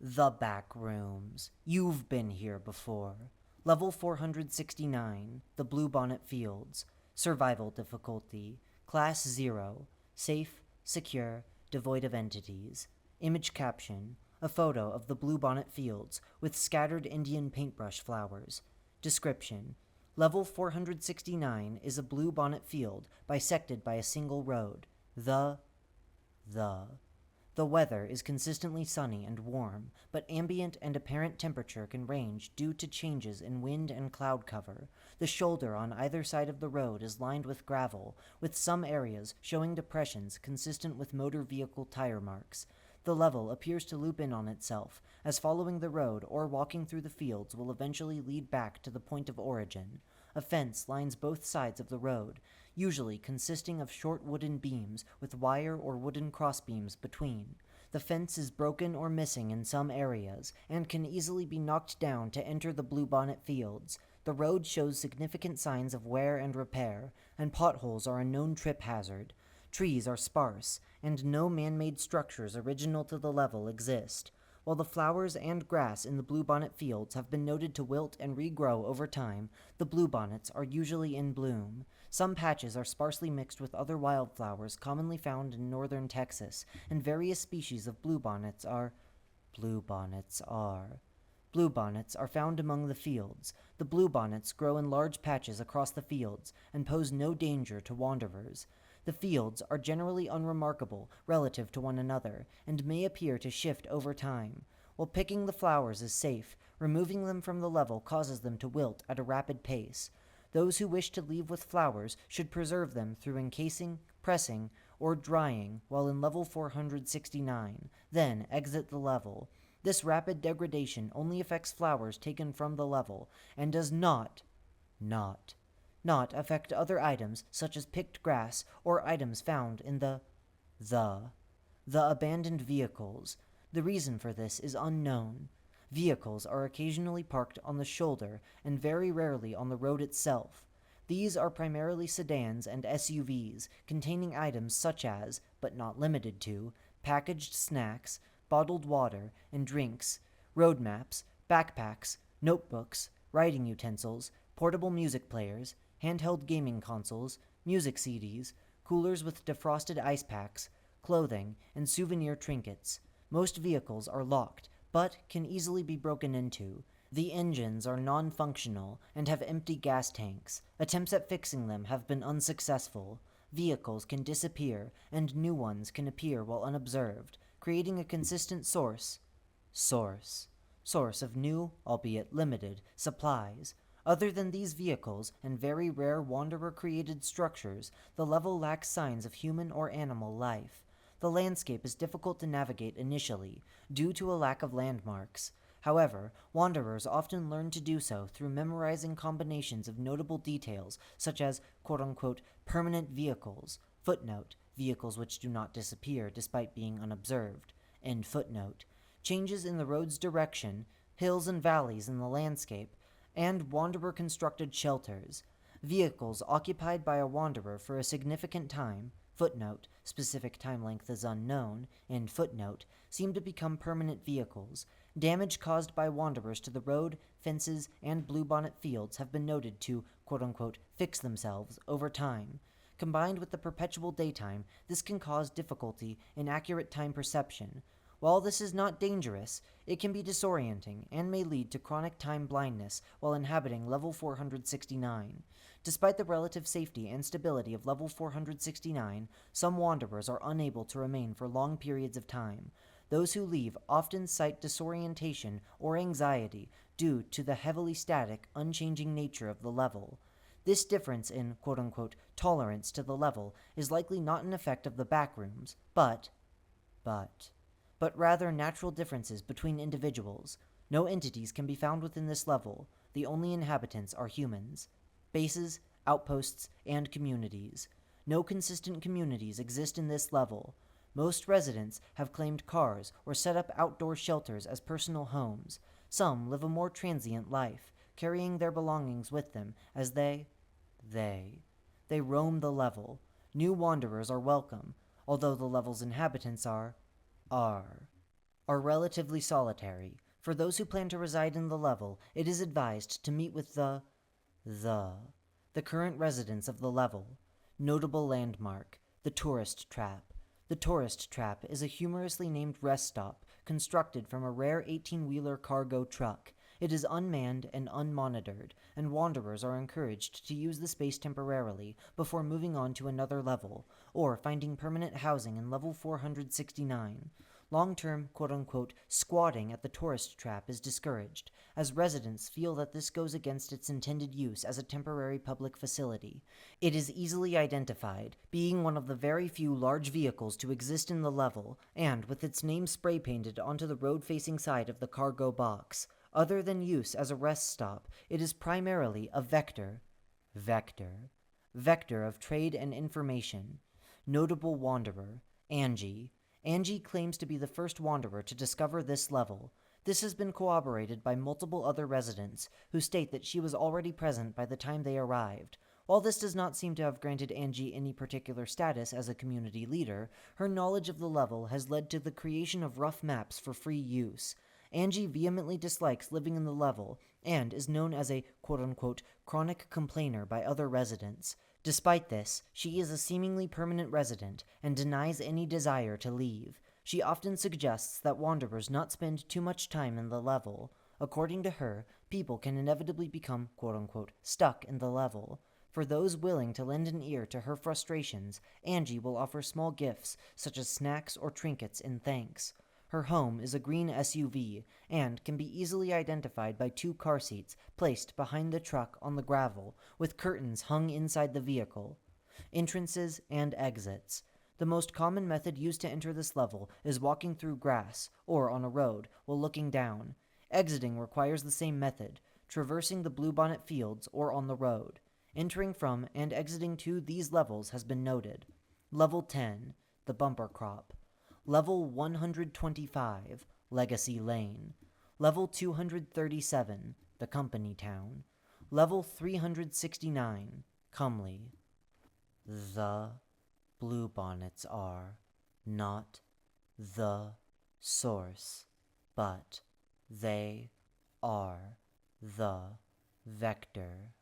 The Backrooms. You've been here before. Level 469, the Bluebonnet Fields. Survival difficulty. Class 0. Safe, secure, devoid of entities. Image caption. A photo of the Bluebonnet Fields with scattered Indian paintbrush flowers. Description. Level 469 is a bluebonnet field bisected by a single road. The weather is consistently sunny and warm, but ambient and apparent temperature can range due to changes in wind and cloud cover. The shoulder on either side of the road is lined with gravel, with some areas showing depressions consistent with motor vehicle tire marks. The level appears to loop in on itself, as following the road or walking through the fields will eventually lead back to the point of origin. A fence lines both sides of the road, usually consisting of short wooden beams with wire or wooden crossbeams between. The fence is broken or missing in some areas, and can easily be knocked down to enter the Bluebonnet Fields. The road shows significant signs of wear and repair, and potholes are a known trip hazard. Trees are sparse, and no man-made structures original to the level exist. While the flowers and grass in the bluebonnet fields have been noted to wilt and regrow over time, the bluebonnets are usually in bloom. Some patches are sparsely mixed with other wildflowers commonly found in northern Texas, and various species of bluebonnets are found among the fields. The bluebonnets grow in large patches across the fields and pose no danger to wanderers. The fields are generally unremarkable relative to one another, and may appear to shift over time. While picking the flowers is safe, removing them from the level causes them to wilt at a rapid pace. Those who wish to leave with flowers should preserve them through encasing, pressing, or drying while in level 469, then exit the level. This rapid degradation only affects flowers taken from the level, and does not affect other items such as picked grass or items found in the abandoned vehicles. The reason for this is unknown. Vehicles are occasionally parked on the shoulder and very rarely on the road itself. These are primarily sedans and SUVs containing items such as, but not limited to, packaged snacks, bottled water and drinks, road maps, backpacks, notebooks, writing utensils, portable music players, handheld gaming consoles, music CDs, coolers with defrosted ice packs, clothing, and souvenir trinkets. Most vehicles are locked, but can easily be broken into. The engines are non-functional and have empty gas tanks. Attempts at fixing them have been unsuccessful. Vehicles can disappear, and new ones can appear while unobserved, creating a consistent source of new, albeit limited, supplies. Other than these vehicles and very rare wanderer-created structures, the level lacks signs of human or animal life. The landscape is difficult to navigate initially, due to a lack of landmarks. However, wanderers often learn to do so through memorizing combinations of notable details, such as quote-unquote permanent vehicles, footnote, vehicles which do not disappear despite being unobserved, end footnote, changes in the road's direction, hills and valleys in the landscape, and wanderer-constructed shelters. Vehicles occupied by a wanderer for a significant time, footnote, specific time length is unknown, end footnote, seem to become permanent vehicles. Damage caused by wanderers to the road, fences, and bluebonnet fields have been noted to, quote-unquote, fix themselves over time. Combined with the perpetual daytime, this can cause difficulty in accurate time perception. While this is not dangerous, it can be disorienting and may lead to chronic time blindness while inhabiting level 469. Despite the relative safety and stability of level 469, some wanderers are unable to remain for long periods of time. Those who leave often cite disorientation or anxiety due to the heavily static, unchanging nature of the level. This difference in quote-unquote tolerance to the level is likely not an effect of the backrooms, but rather natural differences between individuals. No entities can be found within this level. The only inhabitants are humans. Bases, outposts, and communities. No consistent communities exist in this level. Most residents have claimed cars or set up outdoor shelters as personal homes. Some live a more transient life, carrying their belongings with them as they roam the level. New wanderers are welcome, although the level's inhabitants are are relatively solitary. For those who plan to reside in the level, it is advised to meet with the current residents of the level. Notable landmark, the Tourist Trap. The Tourist Trap is a humorously named rest stop constructed from a rare 18-wheeler cargo truck. It is unmanned and unmonitored, and wanderers are encouraged to use the space temporarily before moving on to another level, or finding permanent housing in level 469. Long-term, quote-unquote, squatting at the tourist trap is discouraged, as residents feel that this goes against its intended use as a temporary public facility. It is easily identified, being one of the very few large vehicles to exist in the level, and with its name spray-painted onto the road-facing side of the cargo box. Other than use as a rest stop, it is primarily a vector of trade and information. Notable wanderer, Angie. Angie claims to be the first wanderer to discover this level. This has been corroborated by multiple other residents, who state that she was already present by the time they arrived. While this does not seem to have granted Angie any particular status as a community leader, her knowledge of the level has led to the creation of rough maps for free use. Angie vehemently dislikes living in the level, and is known as a quote-unquote chronic complainer by other residents. Despite this, she is a seemingly permanent resident and denies any desire to leave. She often suggests that wanderers not spend too much time in the level. According to her, people can inevitably become quote-unquote stuck in the level. For those willing to lend an ear to her frustrations, Angie will offer small gifts such as snacks or trinkets in thanks. Her home is a green SUV and can be easily identified by 2 car seats placed behind the truck on the gravel with curtains hung inside the vehicle. Entrances and exits. The most common method used to enter this level is walking through grass or on a road while looking down. Exiting requires the same method, traversing the Bluebonnet fields or on the road. Entering from and exiting to these levels has been noted. Level 10, the bumper crop. Level 125, Legacy Lane. Level 237, the Company Town. Level 369, Comely. The Bluebonnets are not the source, but they are the vector.